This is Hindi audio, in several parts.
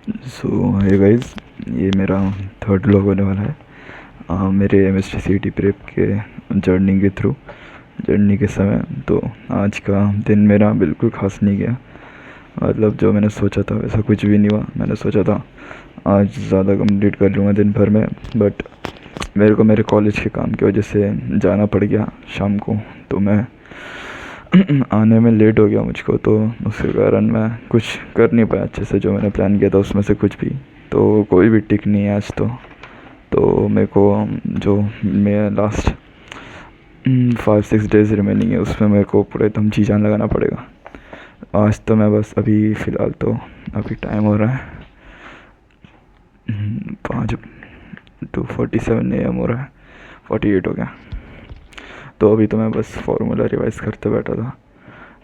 सो हे गाइस, ये मेरा थर्ड व्लॉग होने वाला है। मेरे एमएसटी सीईटी प्रेप के जर्नी के समय। तो आज का दिन मेरा बिल्कुल खास नहीं गया। मतलब जो मैंने सोचा था वैसा कुछ भी नहीं हुआ। मैंने सोचा था आज ज़्यादा कंप्लीट कर लूँगा दिन भर में, बट मेरे को मेरे कॉलेज के काम की वजह से जाना पड़ गया शाम को। तो मैं आने में लेट हो गया मुझको, तो उसके कारण मैं कुछ कर नहीं पाया अच्छे से। जो मैंने प्लान किया था उसमें से कुछ भी, तो कोई भी टिक नहीं है आज। तो मेरे को जो मेरा लास्ट 5-6 डेज़ रिमेनिंग है उसमें मेरे को पूरा एकदम जी जान लगाना पड़ेगा। आज तो मैं बस अभी फ़िलहाल तो अभी टाइम हो रहा है 5:47 AM हो रहा है, 48 हो गया। तो अभी तो मैं बस फार्मूला रिवाइज़ करते बैठा था।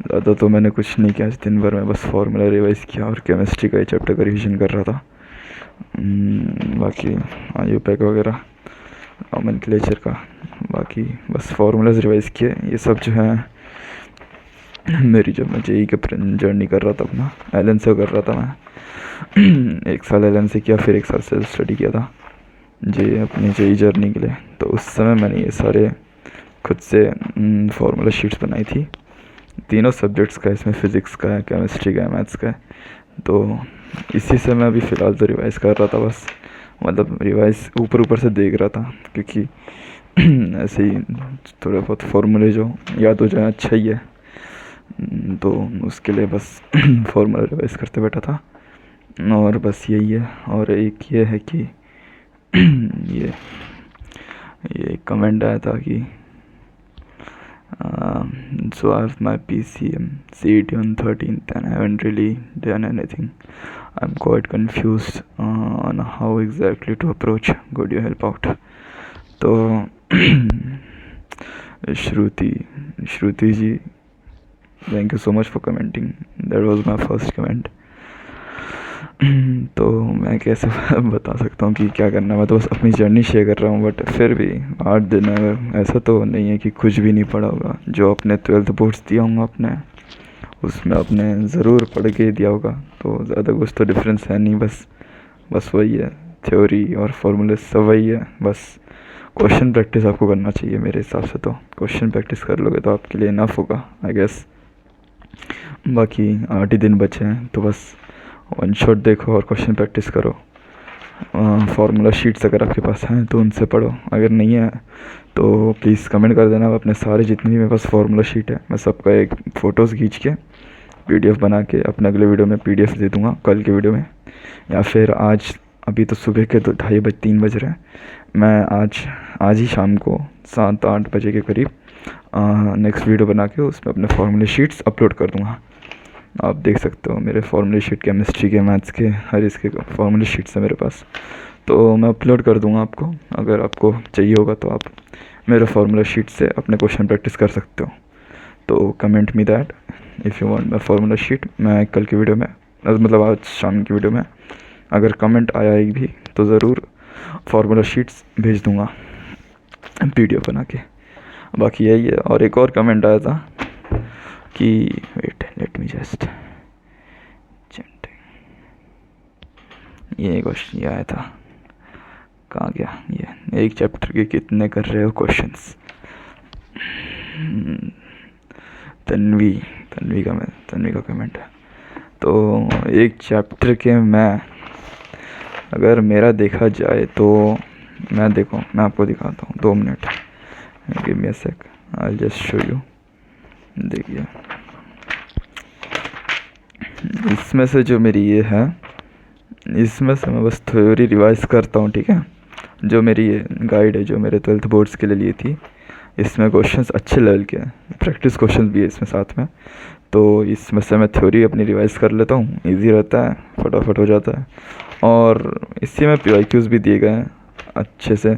ज़्यादा तो मैंने कुछ नहीं किया आज दिन भर में, बस फार्मूला रिवाइज़ किया और केमिस्ट्री का ही चैप्टर का रिविज़न कर रहा था। बाकी यूपैक वगैरह नोमेनक्लेचर का, बाकी बस फार्मूलाज रिवाइज़ किए। ये सब जो है मेरी, जब मैं जेई के जर्नी कर रहा था अपना, एलन से कर रहा था मैं 1 साल एलन से किया, फिर 1 साल सेल्फ स्टडी किया था जे अपनी जेई जर्नी के लिए। तो उस समय मैंने ये सारे खुद से फार्मूला शीट्स बनाई थी, तीनों सब्जेक्ट्स का। इसमें फ़िज़िक्स का है, केमिस्ट्री का है, मैथ्स का है। तो इसी से मैं अभी फ़िलहाल तो रिवाइज़ कर रहा था बस। मतलब रिवाइज़ ऊपर से देख रहा था, क्योंकि ऐसे ही थोड़े बहुत फार्मूले जो याद हो जाए अच्छा ही है। तो उसके लिए बस फार्मूला रिवाइज़ करते बैठा था। और बस यही है। और एक ये है कि ये कमेंट आया था कि so I have my PCM CET on 13th and I haven't really done anything. I'm quite confused on how exactly to approach. Could you help out? तो Shruti ji, thank you so much for commenting. That was my first comment. तो मैं कैसे बता सकता हूँ कि क्या करना है। मैं तो बस अपनी जर्नी शेयर कर रहा हूँ, बट फिर भी 8 दिन है, ऐसा तो नहीं है कि कुछ भी नहीं पढ़ा होगा। जो अपने 12th बोर्ड्स दिया होगा अपने, उसमें अपने ज़रूर पढ़ के दिया होगा। तो ज़्यादा कुछ तो डिफरेंस है नहीं, बस वही है, थ्योरी और फार्मूले सब वही है। बस क्वेश्चन प्रैक्टिस आपको करना चाहिए मेरे हिसाब से। तो क्वेश्चन प्रैक्टिस कर लोगे तो आपके लिए इनफ होगा आई गेस। बाकी 8 ही दिन बचे हैं, तो बस वन शॉट देखो और क्वेश्चन प्रैक्टिस करो। फार्मूला शीट्स अगर आपके पास हैं तो उनसे पढ़ो, अगर नहीं है तो प्लीज़ कमेंट कर देना। अपने सारे जितनी भी मेरे पास फार्मूला शीट है, मैं सबका एक फ़ोटोज़ खींच के PDF बना के अपने अगले वीडियो में PDF दे दूँगा, कल के वीडियो में। या फिर आज, अभी तो सुबह के 2:30-3 बज रहे हैं, मैं आज ही शाम को 7-8 बजे के करीब नेक्स्ट वीडियो बना के उसमें अपने फार्मूला शीट्स अपलोड कर दूँगा। आप देख सकते हो मेरे फार्मूला शीट, केमिस्ट्री के, मैथ्स के, हर इसके फार्मूला शीट्स है मेरे पास। तो मैं अपलोड कर दूंगा आपको। अगर आपको चाहिए होगा तो आप मेरे फार्मूला शीट से अपने क्वेश्चन प्रैक्टिस कर सकते हो। तो comment me that if you want my formula sheet. मैं कल की वीडियो में, मतलब आज शाम की वीडियो में, अगर कमेंट आया एक भी तो ज़रूर फार्मूला शीट्स भेज दूँगा PDF बना के। बाकी यही है। और एक और कमेंट आया था कि वेट, लेट मी जस्ट, ये क्वेश्चन आया था, कहाँ गया ये, एक चैप्टर के कितने कर रहे हो क्वेश्चंस। तन्वी का कमेंट है। तो एक चैप्टर के मैं, अगर मेरा देखा जाए तो मैं आपको दिखाता हूँ, 2 minute, give me a sec, I will just show you. देखिए इसमें से जो मेरी ये है, इसमें से मैं बस थ्योरी रिवाइज़ करता हूँ, ठीक है। जो मेरी ये गाइड है जो मेरे 12th बोर्ड्स के लिए ली थी, इसमें क्वेश्चंस अच्छे लेवल के हैं, प्रैक्टिस क्वेश्चंस भी है इसमें साथ में। तो इसमें से मैं थ्योरी अपनी रिवाइज़ कर लेता हूँ, इजी रहता है, फटाफट हो जाता है। और इसी में PYQs भी दिए गए हैं अच्छे से।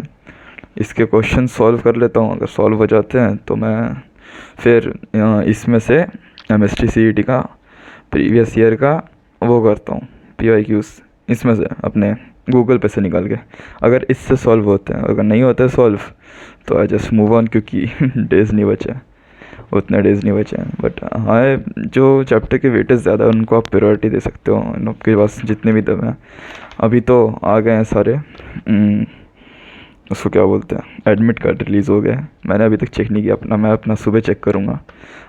इसके क्वेश्चन सॉल्व कर लेता हूँ, अगर सॉल्व हो जाते हैं तो मैं फिर इसमें से MST CET का प्रीवियस ईयर का वो करता हूँ, PYQs इसमें से अपने गूगल पे से निकाल के। अगर इससे सॉल्व होते हैं, अगर नहीं होते सॉल्व तो आई जस्ट मूव ऑन, क्योंकि डेज़ नहीं बचे। उतने डेज़ नहीं बचे हैं। बट हाँ, जो चैप्टर के वेटेज ज़्यादा है उनको आप प्रायोरिटी दे सकते हो, आपके पास जितने भी दम हैं। अभी तो आ गए हैं सारे, उसको क्या बोलते हैं, एडमिट कार्ड रिलीज़ हो गया है। मैंने अभी तक चेक नहीं किया अपना, मैं अपना सुबह चेक करूँगा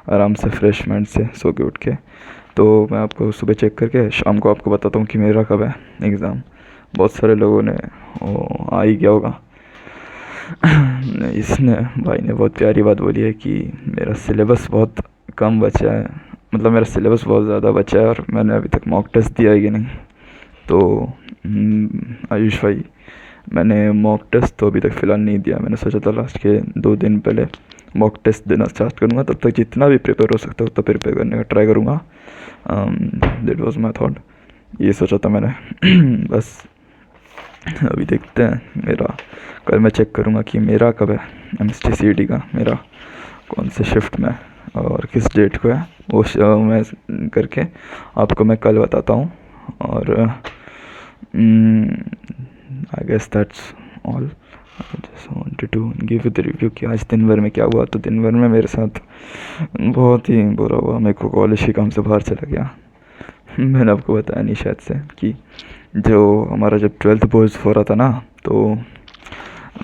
आराम से फ्रेश माइंड से सो के उठ के। तो मैं आपको सुबह चेक करके शाम को आपको बताता हूँ कि मेरा कब है एग्ज़ाम। बहुत सारे लोगों ने वो आ ही गया होगा। इसने भाई ने बहुत प्यारी बात बोली है कि मेरा सिलेबस बहुत कम बचा है, मतलब मेरा सिलेबस बहुत ज़्यादा बचा है और मैंने अभी तक मॉक टेस्ट दिया है कि नहीं। तो आयुष भाई, मैंने मॉक टेस्ट तो अभी तक फ़िलहाल नहीं दिया। मैंने सोचा था लास्ट के 2 दिन पहले मॉक टेस्ट देना स्टार्ट करूँगा, तब तक जितना भी प्रिपेयर हो सकता है उतना प्रिपेयर करने का ट्राई करूँगा। दैट वाज माय थॉट, ये सोचा था मैंने। बस अभी देखते हैं मेरा, कल मैं चेक करूँगा कि मेरा कब है MST-CET का, मेरा कौन से शिफ्ट में और किस डेट को है, वो मैं करके आपको मैं कल बताता हूँ। और I guess that's all. Just wanted to give the review कि आज दिन भर में क्या हुआ। तो दिन भर में मेरे साथ बहुत ही बुरा हुआ, मेरे को कॉलेज के काम से बाहर चला गया। मैंने आपको बताया नहीं शायद से कि जो हमारा जब 12th बोर्ड्स हो रहा था ना, तो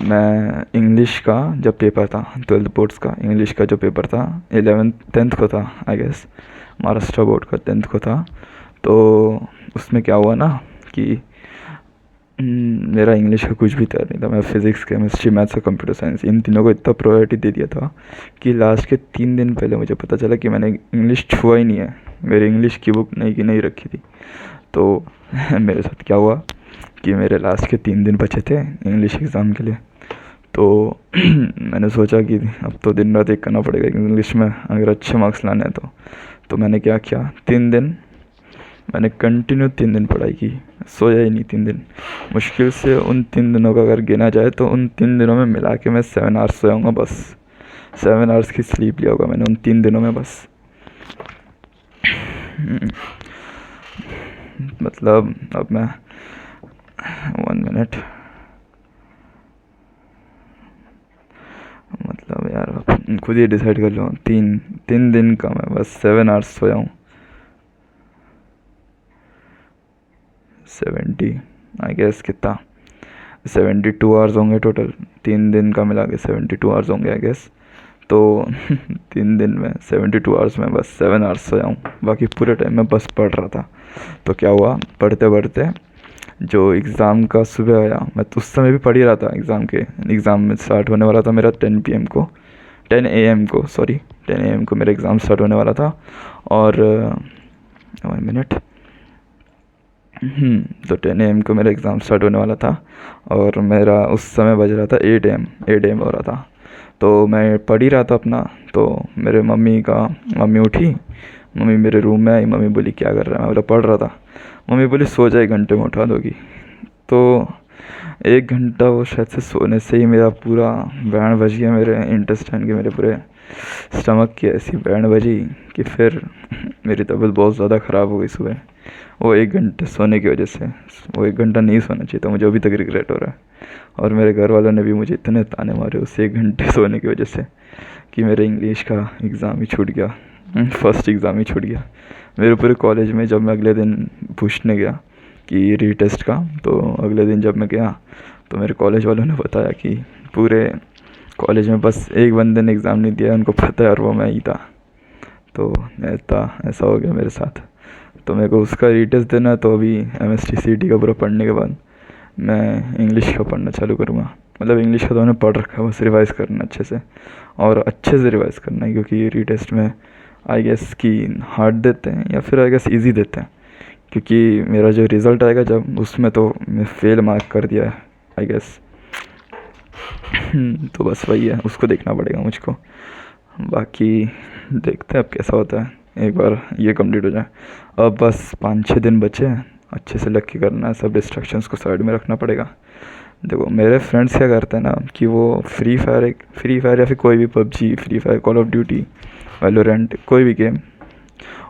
मैं इंग्लिश का जब पेपर था, 12th बोर्ड्स का इंग्लिश का जो पेपर था 10th को था आई गेस, महाराष्ट्र बोर्ड का 10th को था। तो उसमें क्या हुआ ना कि मेरा इंग्लिश का कुछ भी तैयार नहीं था। मैं फिज़िक्स, केमिस्ट्री, मैथ्स और कंप्यूटर साइंस इन तीनों को इतना प्रायोरिटी दे दिया था कि लास्ट के 3 दिन पहले मुझे पता चला कि मैंने इंग्लिश छुआ ही नहीं है, मेरी इंग्लिश की बुक नहीं रखी थी। तो मेरे साथ क्या हुआ कि मेरे लास्ट के 3 दिन बचे थे इंग्लिश एग्ज़ाम के लिए। तो मैंने सोचा कि अब तो दिन रात एक करना पड़ेगा इंग्लिश में अगर अच्छे मार्क्स लाने हैं तो मैंने क्या किया, 3 दिन मैंने कंटिन्यू 3 दिन पढ़ाई की, सोया ही नहीं 3 दिन। मुश्किल से उन 3 दिनों का अगर गिना जाए तो उन 3 दिनों में मिला के मैं 7 आवर्स सोया हूँगा बस। 7 आवर्स की स्लीप लिया होगा मैंने उन 3 दिनों में बस। मतलब अब मैं 1 मिनट, मतलब यार आप खुद ही डिसाइड कर लो, 3 दिन का मैं बस 7 आवर्स सोया हूँ। 70 आई गेस कितना 72 आवर्स होंगे टोटल, 3 दिन का मिला के 72 आवर्स होंगे आई गेस। तो 3 दिन में 72 आवर्स में बस 7 आवर्स सोया हूँ, बाकी पूरे टाइम में बस पढ़ रहा था। तो क्या हुआ, पढ़ते पढ़ते जो एग्ज़ाम का सुबह आया, मैं तो उस समय भी पढ़ ही रहा था। एग्ज़ाम में स्टार्ट होने वाला था मेरा 10 AM को मेरा एग्ज़ाम स्टार्ट होने वाला था। और 1 मिनट, तो 10 AM को मेरा एग्ज़ाम स्टार्ट होने वाला था और मेरा उस समय बज रहा था 8 AM हो रहा था। तो मैं पढ़ ही रहा था अपना। तो मेरे मम्मी उठी, मम्मी मेरे रूम में आई, मम्मी बोली क्या कर रहा है, मैं बोला पढ़ रहा था। मम्मी बोली सो जा, 1 घंटे में उठा दोगी। तो 1 घंटा वो शायद से सोने से ही मेरा पूरा बैंड बज गया, मेरे इंटेस्टाइन के, मेरे पूरे स्टमक की ऐसी बैंड बजी कि फिर मेरी तबीयत बहुत ज़्यादा ख़राब हो गई सुबह, वो 1 घंटे सोने की वजह से। वो 1 घंटा नहीं सोना चाहिए था, मुझे अभी तक रिग्रेट हो रहा है। और मेरे घर वालों ने भी मुझे इतने ताने मारे उस 1 घंटे सोने की वजह से कि मेरे इंग्लिश का एग्ज़ाम ही छूट गया, फर्स्ट एग्ज़ाम ही छूट गया मेरे पूरे कॉलेज में। जब मैं अगले दिन पूछने गया कि रीटेस्ट का, तो अगले दिन जब मैं गया तो मेरे कॉलेज वालों ने बताया कि पूरे कॉलेज में बस एक बंदे ने एग्ज़ाम नहीं दिया, उनको पता है, और वो मैं ही था। तो ऐसा हो गया मेरे साथ। तो मेरे को उसका रीटेस्ट देना है। तो अभी MST-CET का पूरा पढ़ने के बाद मैं इंग्लिश का पढ़ना चालू करूँगा। मतलब इंग्लिश का तो मैंने पढ़ रखा है, बस रिवाइज़ करना अच्छे से, और अच्छे से रिवाइज़ करना है, क्योंकि रीटेस्ट में आई गेस कि हार्ड देते हैं या फिर आई गेस ईजी देते हैं, क्योंकि मेरा जो रिज़ल्ट आएगा जब, उसमें तो मैं फेल मार्क कर दिया है आई गेस। तो बस वही है, उसको देखना पड़ेगा मुझको। बाकी देखते हैं अब कैसा होता है, एक बार ये कंप्लीट हो जाए। अब बस 5-6 दिन बचे हैं, अच्छे से लग के करना है, सब डिस्ट्रैक्शंस को साइड में रखना पड़ेगा। देखो मेरे फ्रेंड्स क्या करते हैं ना कि वो फ्री फायर या फिर कोई भी PUBG, free fire, call of duty, Valorant, कोई भी गेम,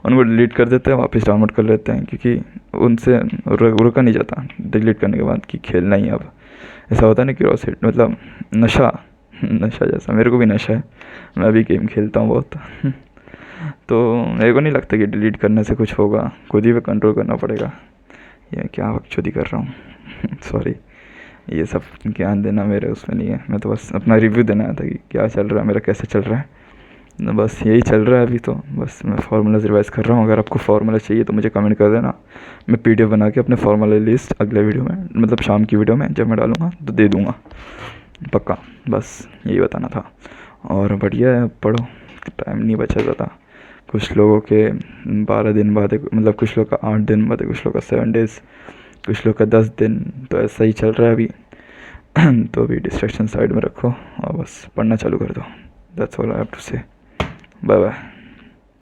उनको डिलीट कर देते हैं, वापस डाउनलोड कर लेते हैं, क्योंकि उनसे रुका नहीं जाता डिलीट करने के बाद कि खेलना ही अब। ऐसा होता है ना क्यूरोसिटी, मतलब नशा नशा जैसा मेरे को भी नशा है, मैं भी गेम खेलता हूँ बहुत। तो मेरे को नहीं लगता कि डिलीट करने से कुछ होगा, खुद ही पे कंट्रोल करना पड़ेगा। ये क्या बकचोदी कर रहा हूँ। सॉरी, ये सब ज्ञान देना मेरे उसमें नहीं है, मैं तो बस अपना रिव्यू देना आया था कि क्या चल रहा है मेरा, कैसे चल रहा है। बस यही चल रहा है अभी तो, बस मैं फार्मूलाज रिवाइज़ कर रहा हूँ। अगर आपको फार्मूला चाहिए तो मुझे कमेंट कर देना, मैं पीडीएफ बना के अपने फार्मूला लिस्ट अगले वीडियो में, मतलब शाम की वीडियो में जब मैं डालूँगा तो दे दूँगा पक्का। बस यही बताना था। और बढ़िया है, पढ़ो, टाइम नहीं बचा ज़्यादा। कुछ लोगों के 12 दिन बाद, मतलब कुछ लोग का 8 दिन बाद, कुछ लोग का 7 डेज़, कुछ लोग का 10 दिन, तो ऐसा ही चल रहा है अभी। तो अभी डिस्ट्रैक्शन साइड में रखो और बस पढ़ना चालू कर दो। That's all I have to say. Bye bye.